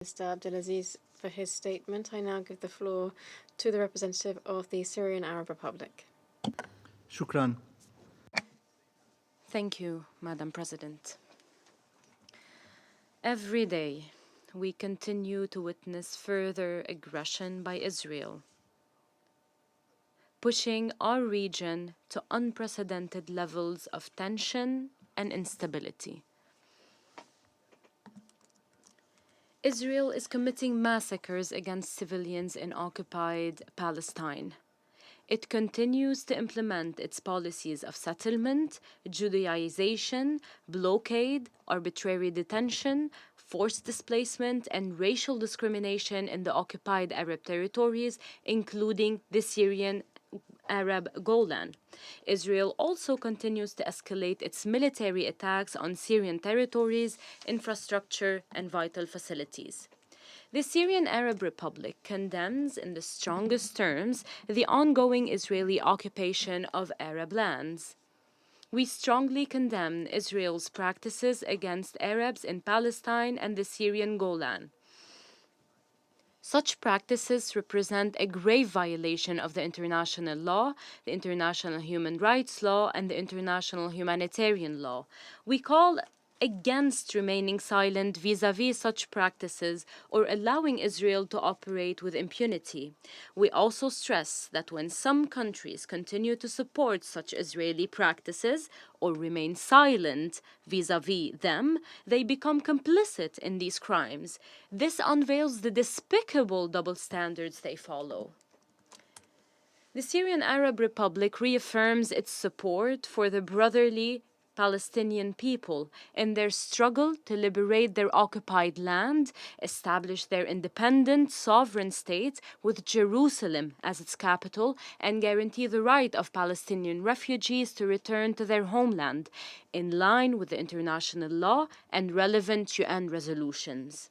Mr. Abdelaziz for his statement. I now give the floor to the representative of the Syrian Arab Republic. Shukran. Thank you, Madam President. Every day, we continue to witness further aggression by Israel, pushing our region to unprecedented levels of tension and instability. Israel is committing massacres against civilians in occupied Palestine. It continues to implement its policies of settlement, Judaization, blockade, arbitrary detention, forced displacement, and racial discrimination in the occupied Arab territories, including the Syrian Arab Golan. Israel also continues to escalate its military attacks on Syrian territories, infrastructure, and vital facilities. The Syrian Arab Republic condemns in the strongest terms the ongoing Israeli occupation of Arab lands. We strongly condemn Israel's practices against Arabs in Palestine and the Syrian Golan. Such practices represent a grave violation of the international law, the international human rights law, and the international humanitarian law. We call against remaining silent vis-à-vis such practices or allowing Israel to operate with impunity. We also stress that when some countries continue to support such Israeli practices or remain silent vis-à-vis them, they become complicit in these crimes. This unveils the despicable double standards they follow. The Syrian Arab Republic reaffirms its support for the brotherly Palestinian people in their struggle to liberate their occupied land, establish their independent, sovereign state with Jerusalem as its capital, and guarantee the right of Palestinian refugees to return to their homeland, in line with the international law and relevant UN resolutions.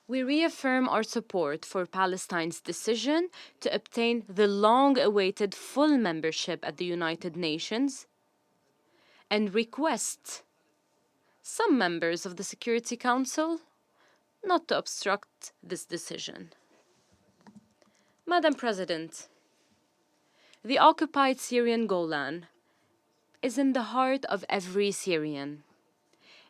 We reaffirm our support for Palestine's decision to obtain the long-awaited full membership at the United Nations and request some members of the Security Council not to obstruct this decision. Madam President, the occupied Syrian Golan is in the heart of every Syrian.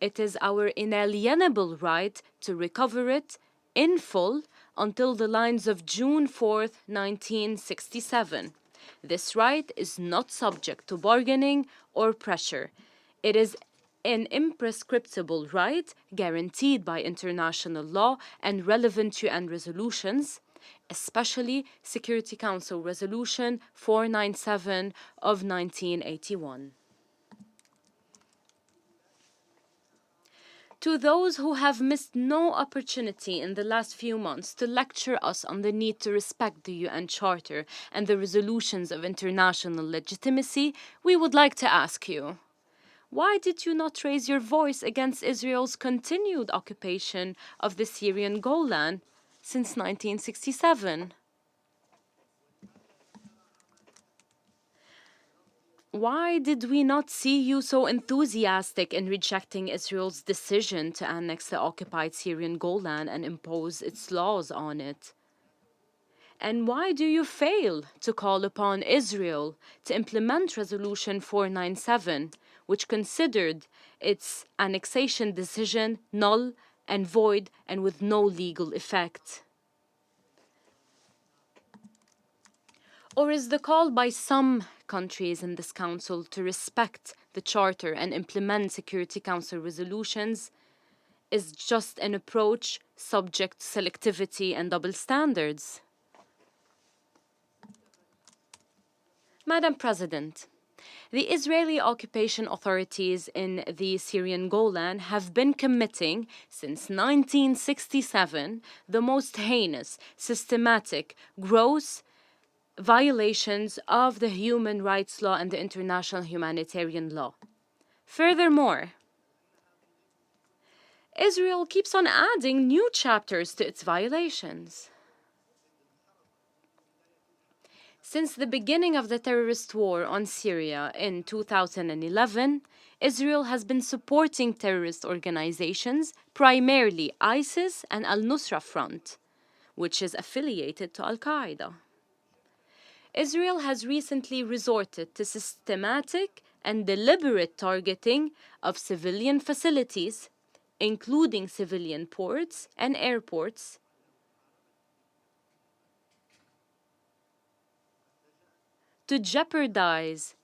It is our inalienable right to recover it in full until the lines of June 4th, 1967. This right is not subject to bargaining or pressure. It is an imprescriptible right guaranteed by international law and relevant UN resolutions, especially Security Council Resolution 497 of 1981. To those who have missed no opportunity in the last few months to lecture us on the need to respect the UN Charter and the resolutions of international legitimacy, we would like to ask you, why did you not raise your voice against Israel's continued occupation of the Syrian Golan since 1967? Why did we not see you so enthusiastic in rejecting Israel's decision to annex the occupied Syrian Golan and impose its laws on it? And why do you fail to call upon Israel to implement Resolution 497, which considered its annexation decision null and void and with no legal effect? Or is the call by some countries in this Council to respect the Charter and implement Security Council resolutions is just an approach subject to selectivity and double standards? Madam President, the Israeli occupation authorities in the Syrian Golan have been committing, since 1967, the most heinous, systematic, gross violations of the human rights law and the international humanitarian law. Furthermore, Israel keeps on adding new chapters to its violations. Since the beginning of the terrorist war on Syria in 2011, Israel has been supporting terrorist organizations, primarily ISIS and Al-Nusra Front, which is affiliated to Al-Qaeda. Israel has recently resorted to systematic and deliberate targeting of civilian facilities, including civilian ports and airports, to jeopardize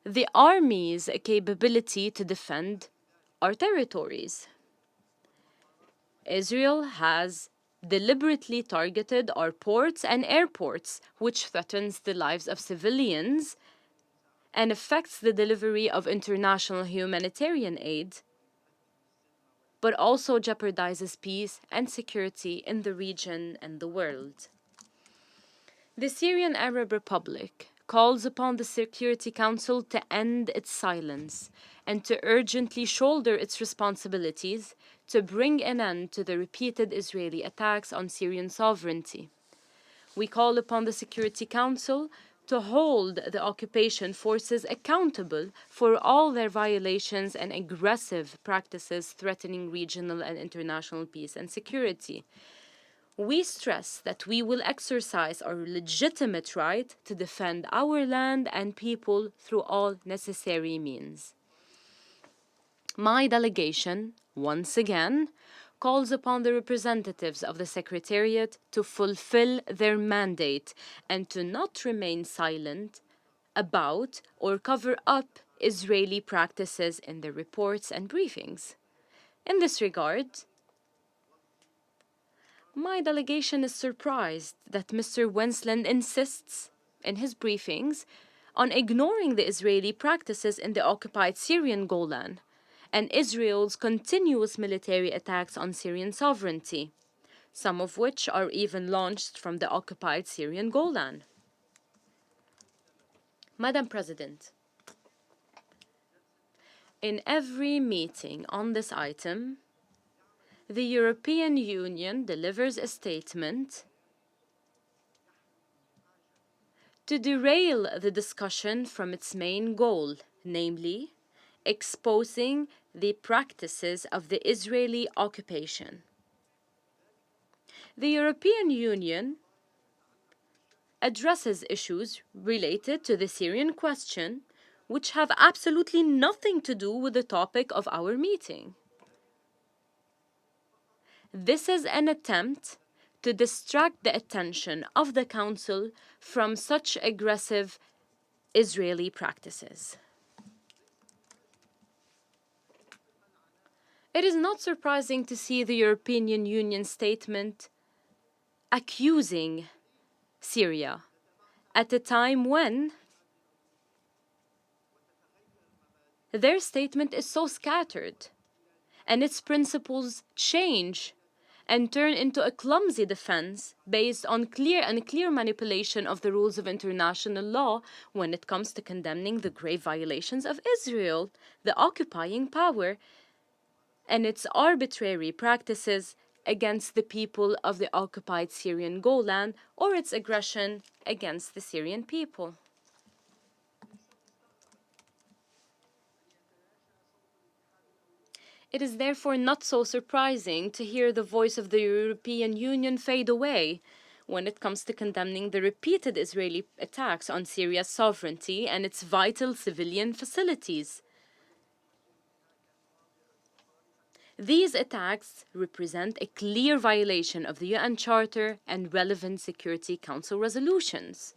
the army's capability to defend our territories. Israel has deliberately targeted our ports and airports, which threatens the lives of civilians and affects the delivery of international humanitarian aid, but also jeopardizes peace and security in the region and the world. The Syrian Arab Republic calls upon the Security Council to end its silence and to urgently shoulder its responsibilities to bring an end to the repeated Israeli attacks on Syrian sovereignty. We call upon the Security Council to hold the occupation forces accountable for all their violations and aggressive practices threatening regional and international peace and security. We stress that we will exercise our legitimate right to defend our land and people through all necessary means. My delegation, once again, calls upon the representatives of the Secretariat to fulfill their mandate and to not remain silent about or cover up Israeli practices in their reports and briefings. In this regard, my delegation is surprised that Mr. Wensland insists, in his briefings, on ignoring the Israeli practices in the occupied Syrian Golan and Israel's continuous military attacks on Syrian sovereignty, some of which are even launched from the occupied Syrian Golan. Madam President, in every meeting on this item, the European Union delivers a statement to derail the discussion from its main goal, namely, exposing the practices of the Israeli occupation. The European Union addresses issues related to the Syrian question, which have absolutely nothing to do with the topic of our meeting. This is an attempt to distract the attention of the Council from such aggressive Israeli practices. It is not surprising to see the European Union statement accusing Syria at a time when their statement is so scattered and its principles change and turn into a clumsy defense based on clear manipulation of the rules of international law when it comes to condemning the grave violations of Israel, the occupying power, and its arbitrary practices against the people of the occupied Syrian Golan or its aggression against the Syrian people. It is therefore not so surprising to hear the voice of the European Union fade away when it comes to condemning the repeated Israeli attacks on Syria's sovereignty and its vital civilian facilities. These attacks represent a clear violation of the UN Charter and relevant Security Council resolutions.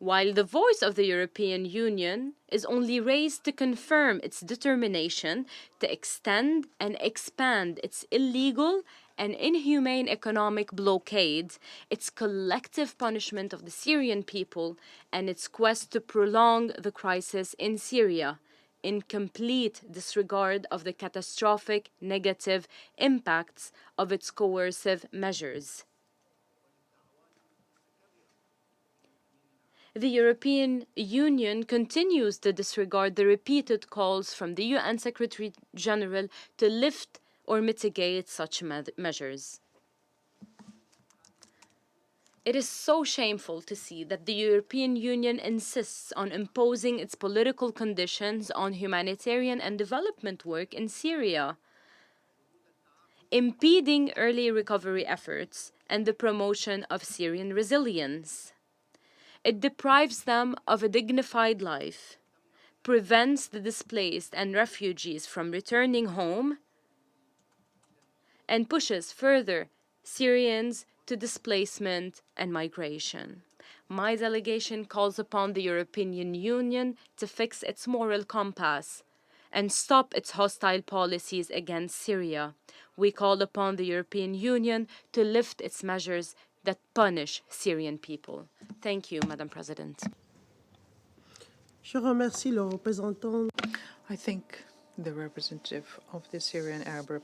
While the voice of the European Union is only raised to confirm its determination to extend and expand its illegal and inhumane economic blockade, its collective punishment of the Syrian people, and its quest to prolong the crisis in Syria, in complete disregard of the catastrophic negative impacts of its coercive measures. The European Union continues to disregard the repeated calls from the UN Secretary General to lift or mitigate such measures. It is so shameful to see that the European Union insists on imposing its political conditions on humanitarian and development work in Syria, impeding early recovery efforts and the promotion of Syrian resilience. It deprives them of a dignified life, prevents the displaced and refugees from returning home, and pushes further Syrians to displacement and migration. My delegation calls upon the European Union to fix its moral compass and stop its hostile policies against Syria. We call upon the European Union to lift its measures that punish Syrian people. Thank you, Madam President. Je remercie le représentant. I think the representative of the Syrian Arab Republic